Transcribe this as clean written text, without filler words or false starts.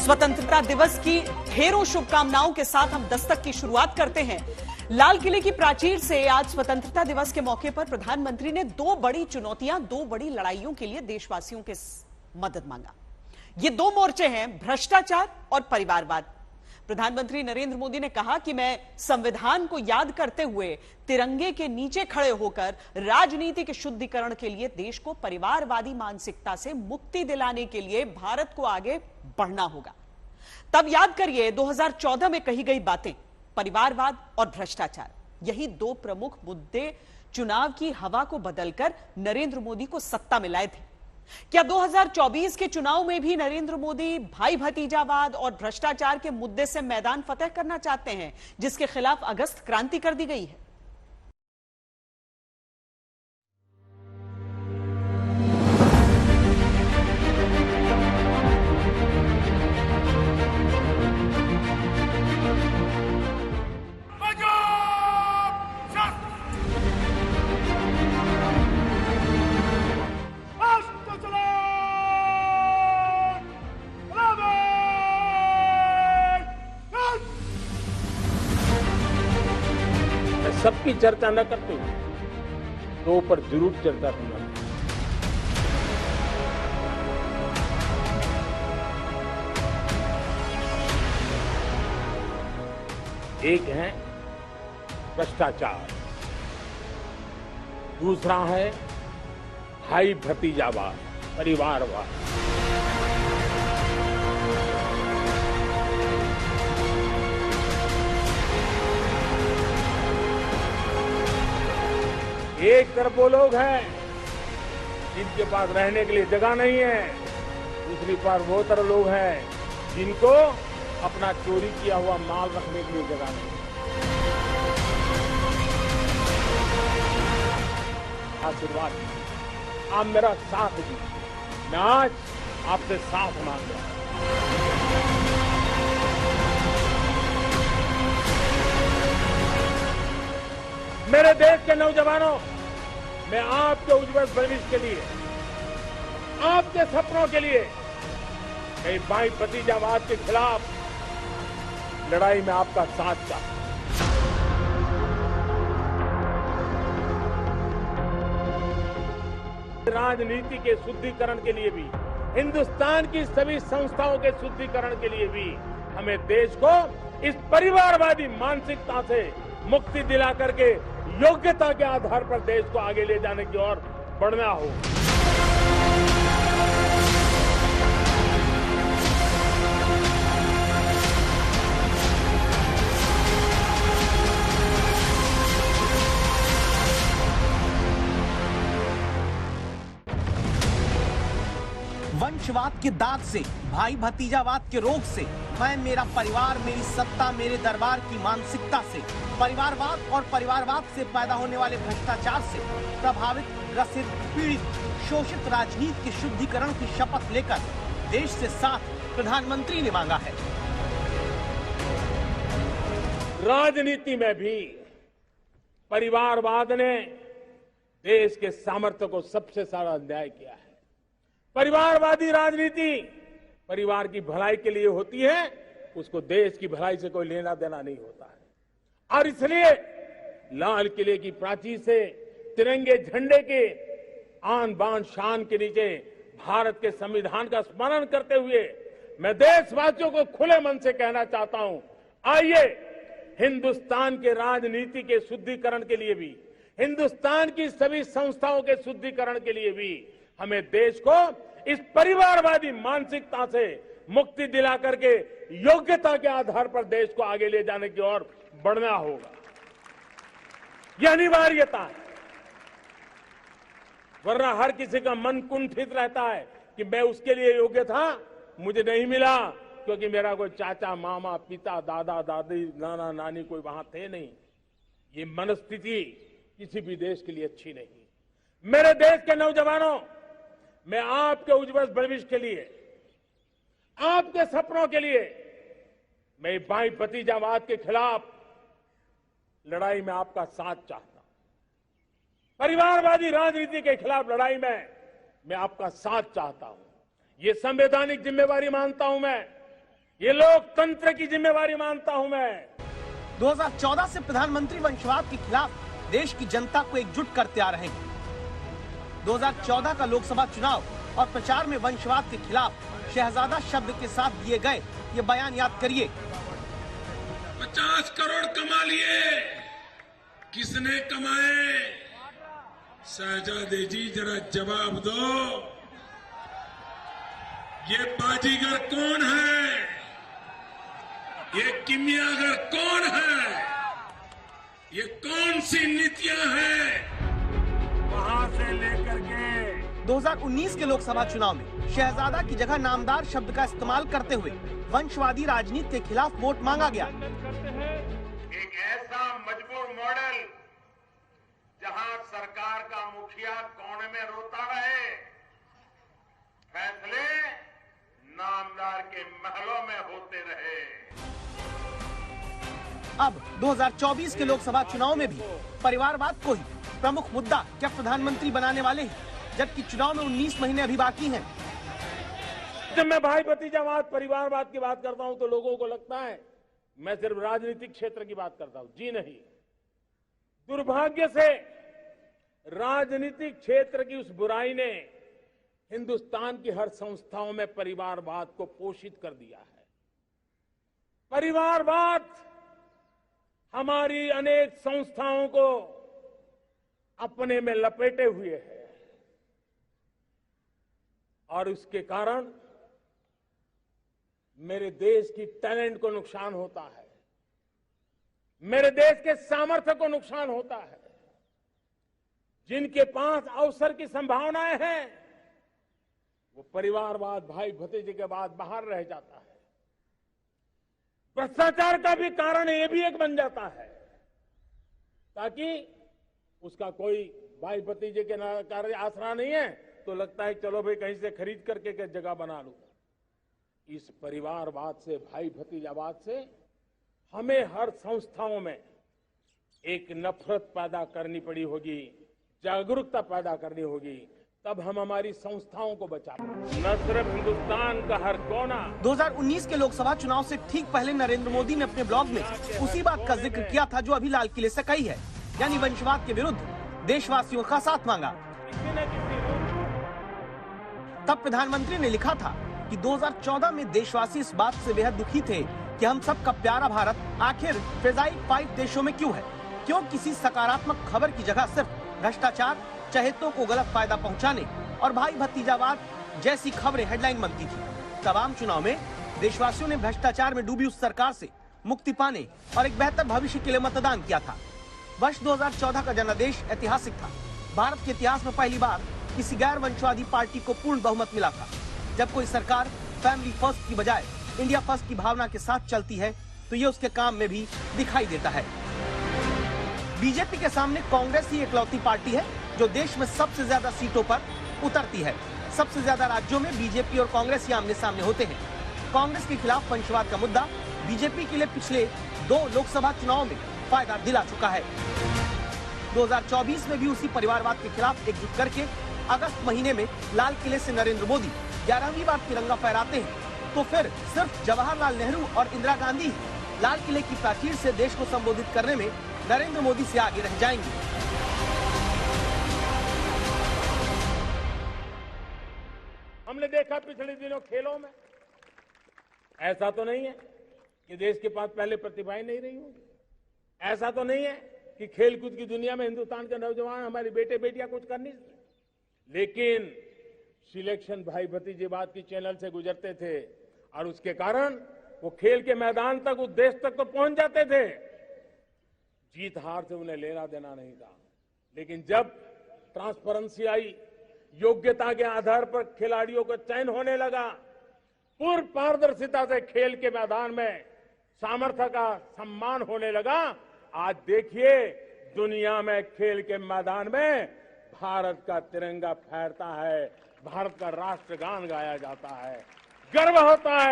स्वतंत्रता दिवस की ढेरों शुभकामनाओं के साथ हम दस्तक की शुरुआत करते हैं। लाल किले की प्राचीर से आज स्वतंत्रता दिवस के मौके पर प्रधानमंत्री ने दो बड़ी चुनौतियां, दो बड़ी लड़ाइयों के लिए देशवासियों के मदद मांगा। ये दो मोर्चे हैं, भ्रष्टाचार और परिवारवाद। प्रधानमंत्री नरेंद्र मोदी ने कहा कि मैं संविधान को याद करते हुए तिरंगे के नीचे खड़े होकर राजनीति के शुद्धिकरण के लिए देश को परिवारवादी मानसिकता से मुक्ति दिलाने के लिए भारत को आगे बढ़ना होगा। तब याद करिए 2014 में कही गई बातें, परिवारवाद और भ्रष्टाचार, यही दो प्रमुख मुद्दे चुनाव की हवा को बदलकर नरेंद्र मोदी को सत्ता में लाए थे। क्या 2024 के चुनाव में भी नरेंद्र मोदी भाई भतीजावाद और भ्रष्टाचार के मुद्दे से मैदान फतेह करना चाहते हैं, जिसके खिलाफ अगस्त क्रांति कर दी गई है? सबकी चर्चा न करते हुए दो पर जरूर चर्चा करना। एक है भ्रष्टाचार, दूसरा है भाई भतीजावाद, परिवारवाद। एक तरफ वो लोग हैं जिनके पास रहने के लिए जगह नहीं है, दूसरी तरफ वो तरफ लोग हैं जिनको अपना चोरी किया हुआ माल रखने के लिए जगह नहीं है। आशीर्वाद, आप मेरा साथ दीजिए। मैं आज आपसे साथ मांग रहा हूं। मेरे देश के नौजवानों, मैं आपके उज्जवल भविष्य के लिए, आपके सपनों के लिए, मैं भाई भतीजावाद के खिलाफ लड़ाई में आपका साथ चाहता हूं। राजनीति के शुद्धिकरण के लिए भी, हिंदुस्तान की सभी संस्थाओं के शुद्धिकरण के लिए भी हमें देश को इस परिवारवादी मानसिकता से मुक्ति दिला करके योग्यता के आधार पर देश को आगे ले जाने की ओर बढ़ना हो। वंशवाद के दाग से, भाई भतीजावाद के रोग से, मैं, मेरा परिवार, मेरी सत्ता, मेरे दरबार की मानसिकता से, परिवारवाद और परिवारवाद से पैदा होने वाले भ्रष्टाचार से प्रभावित, ग्रसित, पीड़ित, शोषित राजनीति के शुद्धिकरण की शपथ लेकर देश से साथ प्रधानमंत्री ने मांगा है। राजनीति में भी परिवारवाद ने देश के सामर्थ्य को सबसे सारा अन्याय किया है। परिवारवादी राजनीति परिवार की भलाई के लिए होती है, उसको देश की भलाई से कोई लेना देना नहीं होता है। और इसलिए लाल किले की प्राचीर से तिरंगे झंडे के आन बान शान के नीचे भारत के संविधान का स्मरण करते हुए मैं देशवासियों को खुले मन से कहना चाहता हूं, आइए हिंदुस्तान के राजनीति के शुद्धिकरण के लिए भी, हिंदुस्तान की सभी संस्थाओं के शुद्धिकरण के लिए भी हमें देश को इस परिवारवादी मानसिकता से मुक्ति दिला करके योग्यता के आधार पर देश को आगे ले जाने की ओर बढ़ना होगा। यह अनिवार्यता है, वरना हर किसी का मन कुंठित रहता है कि मैं उसके लिए योग्य था, मुझे नहीं मिला क्योंकि मेरा कोई चाचा, मामा, पिता, दादा, दादी, नाना, नानी कोई वहां थे नहीं। ये मनस्थिति किसी भी देश के लिए अच्छी नहीं। मेरे देश के नौजवानों, मैं आपके उज्जवल भविष्य के लिए, आपके सपनों के लिए, मैं भाई भतीजावाद के खिलाफ लड़ाई में आपका साथ चाहता हूं। परिवारवादी राजनीति के खिलाफ लड़ाई में मैं आपका साथ चाहता हूं। ये संवैधानिक जिम्मेवारी मानता हूं मैं ये लोकतंत्र की जिम्मेवारी मानता हूं मैं। 2014 से प्रधानमंत्री वंशवाद के खिलाफ देश की जनता को एकजुट करते आ रहे हैं। 2014 का लोकसभा चुनाव और प्रचार में वंशवाद के खिलाफ शहजादा शब्द के साथ दिए गए ये बयान याद करिए। 50 करोड़ कमा लिए, किसने कमाए? शहजादे जी जरा जवाब दो, ये बाजीगर कौन है? ये किमियागर कौन है? ये कौन सी नीतियां हैं? वहां से लेकर के 2019 के लोकसभा चुनाव में शहजादा की जगह नामदार शब्द का इस्तेमाल करते हुए वंशवादी राजनीति के खिलाफ वोट मांगा गया। एक ऐसा मजबूर मॉडल जहां सरकार का मुखिया कोने में रोता रहे, फैसले नामदार के महलों में होते रहे। अब 2024 के लोकसभा चुनाव में भी परिवारवाद को ही प्रमुख मुद्दा क्या प्रधानमंत्री बनाने वाले हैं, जबकि चुनाव में 19 महीने अभी बाकी हैं। जब मैं भाई भतीजावाद परिवारवाद की बात करता हूं तो लोगों को लगता है मैं सिर्फ राजनीतिक क्षेत्र की बात करता हूं। जी नहीं, दुर्भाग्य से राजनीतिक क्षेत्र की उस बुराई ने हिंदुस्तान की हर संस्थाओं में परिवारवाद को पोषित कर दिया है। परिवारवाद हमारी अनेक संस्थाओं को अपने में लपेटे हुए है और उसके कारण मेरे देश की टैलेंट को नुकसान होता है, मेरे देश के सामर्थ्य को नुकसान होता है। जिनके पास अवसर की संभावनाएं हैं वो परिवारवाद भाई भतीजे के बाद बाहर रह जाता है। भ्रष्टाचार का भी कारण ये भी एक बन जाता है ताकि उसका कोई भाई भतीजे के कार्य आसरा नहीं है तो लगता है चलो भाई कहीं से खरीद करके के जगह बना लूं। इस परिवारवाद से भाई भतीजावाद से हमें हर संस्थाओं में एक नफरत पैदा करनी पड़ी होगी, जागरूकता पैदा करनी होगी, तब हम हमारी संस्थाओं को बचा पाएंगे। न सिर्फ हिंदुस्तान का हर कोना। 2019 के लोकसभा चुनाव से ठीक पहले नरेंद्र मोदी ने अपने ब्लॉग में उसी बात का जिक्र किया था जो अभी लाल किले से कही है, यानी वंशवाद के विरुद्ध देशवासियों का साथ मांगा। तब प्रधानमंत्री ने लिखा था कि 2014 में देशवासी इस बात से बेहद दुखी थे कि हम सबका प्यारा भारत आखिर फैजाई 5 देशों में क्यों है, क्यों किसी सकारात्मक खबर की जगह सिर्फ भ्रष्टाचार, चहेतों को गलत फायदा पहुंचाने और भाई भतीजावाद जैसी खबरें हेडलाइन बनती थी। तब आम चुनाव में देशवासियों ने भ्रष्टाचार में डूबी उस सरकार से मुक्ति पाने और एक बेहतर भविष्य के लिए मतदान किया था। वर्ष 2014 का जनादेश ऐतिहासिक था। भारत के इतिहास में पहली बार किसी गैर वंशवादी पार्टी को पूर्ण बहुमत मिला था। जब कोई सरकार फैमिली फर्स्ट की बजाय इंडिया फर्स्ट की भावना के साथ चलती है तो ये उसके काम में भी दिखाई देता है। बीजेपी के सामने कांग्रेस ही इकलौती पार्टी है जो देश में सबसे ज्यादा सीटों पर उतरती है। सबसे ज्यादा राज्यों में बीजेपी और कांग्रेस ही आमने सामने होते हैं। कांग्रेस के खिलाफ वंशवाद का मुद्दा बीजेपी के लिए पिछले 2 लोकसभा चुनावों में फायदा दिला चुका है। 2024 में भी उसी परिवारवाद के खिलाफ एकजुट करके अगस्त महीने में लाल किले से नरेंद्र मोदी 11वीं बार तिरंगा फहराते हैं तो फिर सिर्फ जवाहरलाल नेहरू और इंदिरा गांधी लाल किले की प्राचीर से देश को संबोधित करने में नरेंद्र मोदी से आगे रह जाएंगे। हमने देखा पिछले दिनों खेलों में, ऐसा तो नहीं है कि देश के पास पहले प्रतिभाएं नहीं रही होंगी, ऐसा तो नहीं है कि खेलकूद की दुनिया में हिंदुस्तान के नौजवान हमारे बेटे बेटियां कुछ कर नहीं सकते, लेकिन सिलेक्शन भाई भतीजेवाद की चैनल से गुजरते थे और उसके कारण वो खेल के मैदान तक, उस देश तक तो पहुंच जाते थे। जीत हार से उन्हें लेना देना नहीं था, लेकिन जब ट्रांसपेरेंसी आई, योग्यता के आधार पर खिलाड़ियों का चयन होने लगा, पूर्ण पारदर्शिता से खेल के मैदान में सामर्थ्य का सम्मान होने लगा, आज देखिए दुनिया में खेल के मैदान में भारत का तिरंगा फहरता है, भारत का राष्ट्रगान गाया जाता है, गर्व होता है।